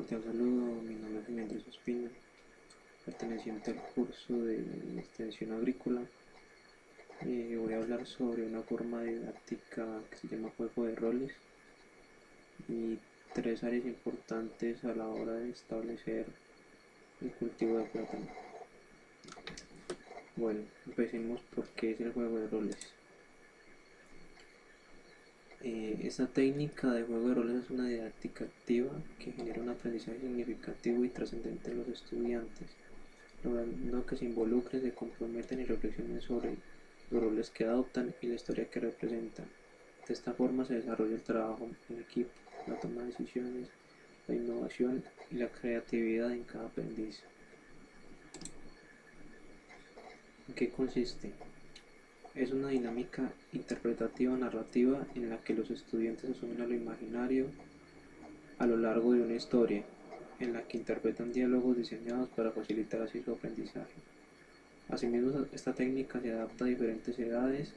cordial saludo, mi nombre es Andrés Ospina, perteneciente al curso de extensión agrícola. Voy a hablar sobre una forma didáctica que se llama juego de roles y tres áreas importantes a la hora de establecer el cultivo de plátano. Bueno, empecemos por qué es el juego de roles. Esta técnica de juego de roles es una didáctica activa que genera un aprendizaje significativo y trascendente en los estudiantes, logrando que se involucren, se comprometen y reflexionen sobre los roles que adoptan y la historia que representan. De esta forma se desarrolla el trabajo en equipo, la toma de decisiones, la innovación y la creatividad en cada aprendiz. ¿En qué consiste? Es una dinámica interpretativa narrativa en la que los estudiantes asumen a lo imaginario a lo largo de una historia, en la que interpretan diálogos diseñados para facilitar así su aprendizaje. Asimismo, esta técnica se adapta a diferentes edades,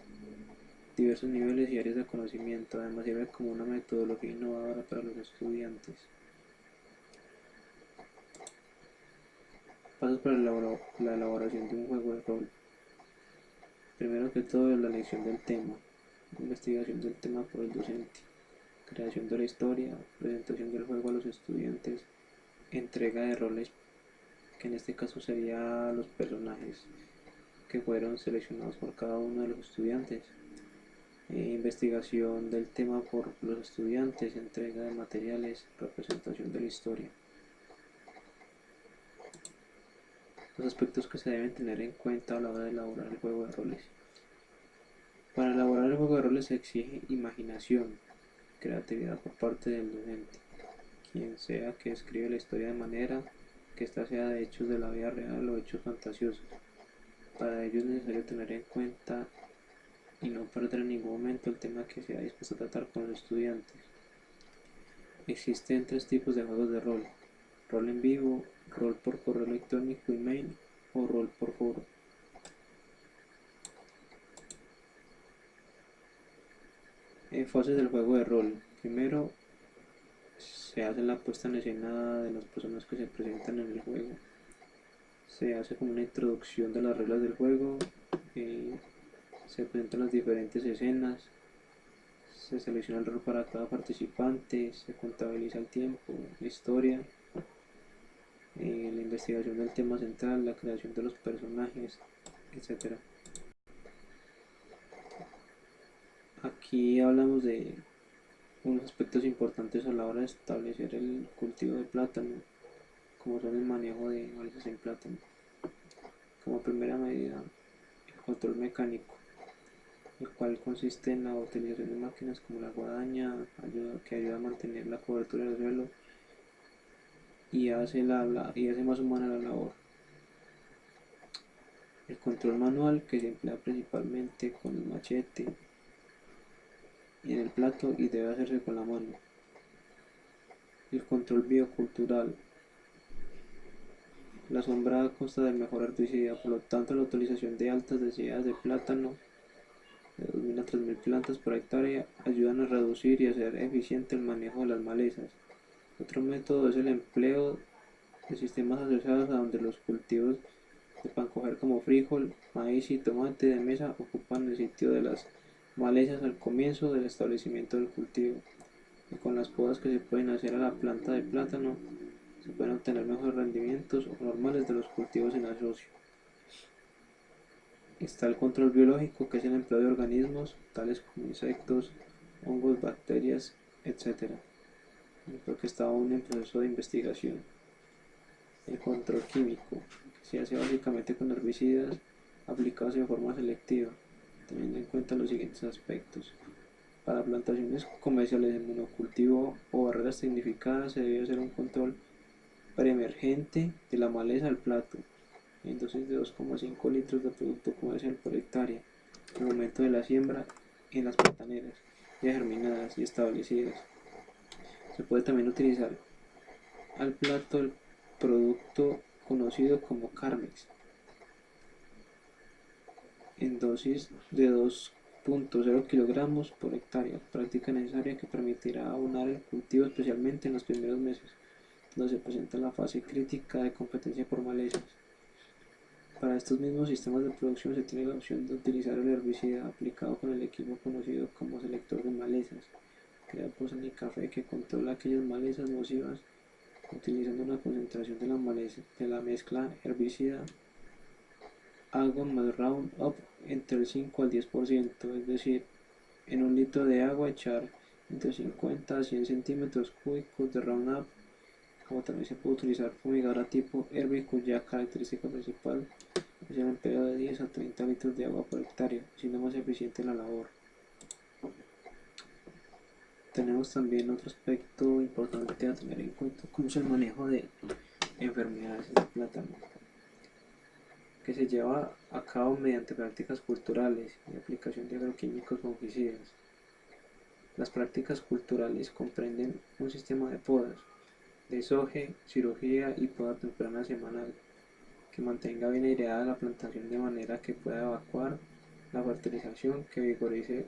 diversos niveles y áreas de conocimiento. Además, sirve como una metodología innovadora para los estudiantes. Pasos para la elaboración de un juego de rol. Primero que todo, la elección del tema, investigación del tema por el docente, creación de la historia, presentación del juego a los estudiantes, entrega de roles, que en este caso serían los personajes que fueron seleccionados por cada uno de los estudiantes, investigación del tema por los estudiantes, entrega de materiales, representación de la historia. Los aspectos que se deben tener en cuenta a la hora de elaborar el juego de roles. Para elaborar el juego de roles se exige imaginación, creatividad por parte del docente, quien sea que escribe la historia de manera que ésta sea de hechos de la vida real o hechos fantasiosos. Para ello es necesario tener en cuenta y no perder en ningún momento el tema que se ha dispuesto a tratar con los estudiantes. Existen tres tipos de juegos de rol: rol en vivo, rol por correo electrónico, email o rol por foro. Fases del juego de rol. Primero, se hace la puesta en escena de las personas que se presentan en el juego. Se hace como una introducción de las reglas del juego, se presentan las diferentes escenas, se selecciona el rol para cada participante, se contabiliza el tiempo, la historia, la investigación del tema central, la creación de los personajes, etc. Aquí hablamos de unos aspectos importantes a la hora de establecer el cultivo de plátano, como son el manejo de malezas en plátano. Como primera medida, el control mecánico, el cual consiste en la utilización de máquinas como la guadaña, que ayuda a mantener la cobertura del suelo y hace más humana la labor. El control manual, que se emplea principalmente con el machete y en el plato y debe hacerse con la mano. El control biocultural. La sombra consta del mejor herbicida, por lo tanto la utilización de altas densidades de plátano, de 2000 a 3000 plantas por hectárea, ayudan a reducir y hacer eficiente el manejo de las malezas. Otro método es el empleo de sistemas asociados a donde los cultivos de pancoger como frijol, maíz y tomate de mesa ocupan el sitio de las malezas al comienzo del establecimiento del cultivo, y con las podas que se pueden hacer a la planta de plátano se pueden obtener mejores rendimientos normales de los cultivos en asocio. Está el control biológico, que es el empleo de organismos tales como insectos, hongos, bacterias, etc. Porque está aún en proceso de investigación. El control químico, que se hace básicamente con herbicidas aplicados de forma selectiva, teniendo en cuenta los siguientes aspectos. Para plantaciones comerciales de monocultivo o barreras tecnificadas se debe hacer un control preemergente de la maleza al plato, en dosis de 2,5 litros de producto comercial por hectárea, en el momento de la siembra en las plataneras ya germinadas y establecidas. Se puede también utilizar al plato el producto conocido como Carmex, en dosis de 2,0 kilogramos por hectárea, práctica necesaria que permitirá abonar el cultivo especialmente en los primeros meses. donde se presenta la fase crítica de competencia por malezas. Para estos mismos sistemas de producción se tiene la opción de utilizar el herbicida aplicado con el equipo conocido como selector de malezas, creado por Café, que controla aquellas malezas nocivas utilizando una concentración de la mezcla herbicida agua más Roundup entre el 5 al 10%, es decir, en un litro de agua echar entre 50 a 100 centímetros cúbicos de Roundup. Como también se puede utilizar fumigadora tipo Herbie, cuya característica principal es el empleo de 10 a 30 litros de agua por hectárea, siendo más eficiente la labor. Tenemos también otro aspecto importante a tener en cuenta, como es el manejo de enfermedades del plátano, que se lleva a cabo mediante prácticas culturales y aplicación de agroquímicos fungicidas. Las prácticas culturales comprenden un sistema de podas, desoje, cirugía y poda temprana semanal, que mantenga bien aireada la plantación de manera que pueda evacuar la fertilización, que vigorice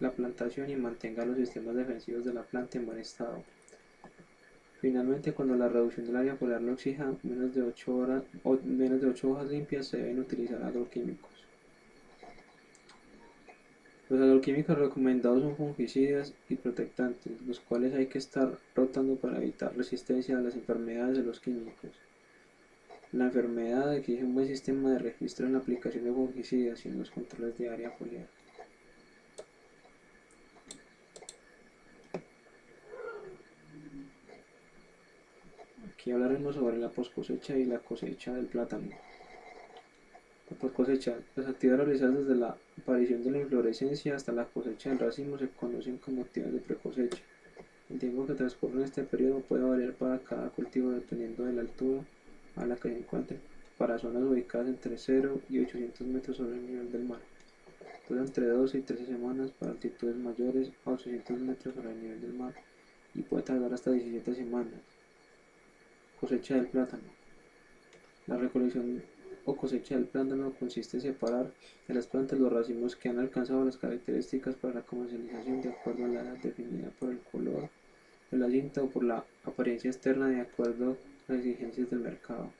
la plantación y mantenga los sistemas defensivos de la planta en buen estado. Finalmente, cuando la reducción del área polar lo exija, menos de 8 hojas limpias, se deben utilizar agroquímicos. Los agroquímicos recomendados son fungicidas y protectantes, los cuales hay que estar rotando para evitar resistencia a las enfermedades de los químicos. La enfermedad exige un buen sistema de registro en la aplicación de fungicidas y en los controles de área foliar. Aquí hablaremos sobre la poscosecha y la cosecha del plátano. La poscosecha. Las actividades realizadas desde la aparición de la inflorescencia hasta la cosecha del racimo se conocen como actividades de precosecha. El tiempo que transcurre en este periodo puede variar para cada cultivo dependiendo de la altura a la que se encuentre, para zonas ubicadas entre 0 y 800 metros sobre el nivel del mar. Dura entre 12 y 13 semanas para altitudes mayores a 800 metros sobre el nivel del mar y puede tardar hasta 17 semanas. Cosecha del plátano. La recolección o cosecha del plátano consiste en separar de las plantas los racimos que han alcanzado las características para la comercialización de acuerdo a la edad definida por el color de la cinta o por la apariencia externa de acuerdo a las exigencias del mercado.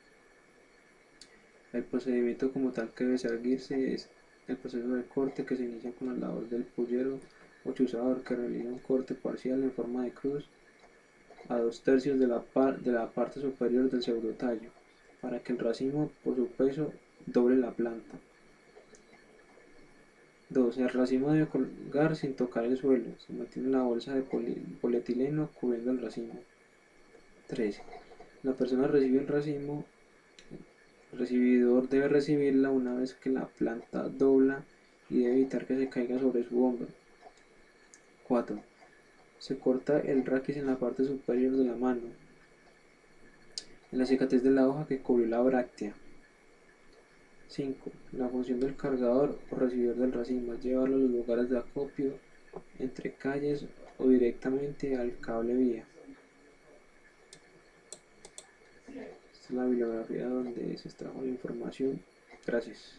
El procedimiento como tal que debe seguirse es el proceso de corte, que se inicia con la labor del pullero o chuzador, que realiza un corte parcial en forma de cruz a 2/3 de la parte superior del pseudotallo, para que el racimo por su peso doble la planta. 2. El racimo debe colgar sin tocar el suelo, se mantiene la bolsa de polietileno cubriendo el racimo. 3. La persona recibe el racimo, el recibidor debe recibirla una vez que la planta dobla y debe evitar que se caiga sobre su hombro. 4. Se corta el raquis en la parte superior de la mano, en la cicatriz de la hoja que cubrió la bráctea. 5. La función del cargador o recibidor del racimo es llevarlo a los lugares de acopio, entre calles o directamente al cable vía. Esta es la bibliografía donde se extrajo la información. Gracias.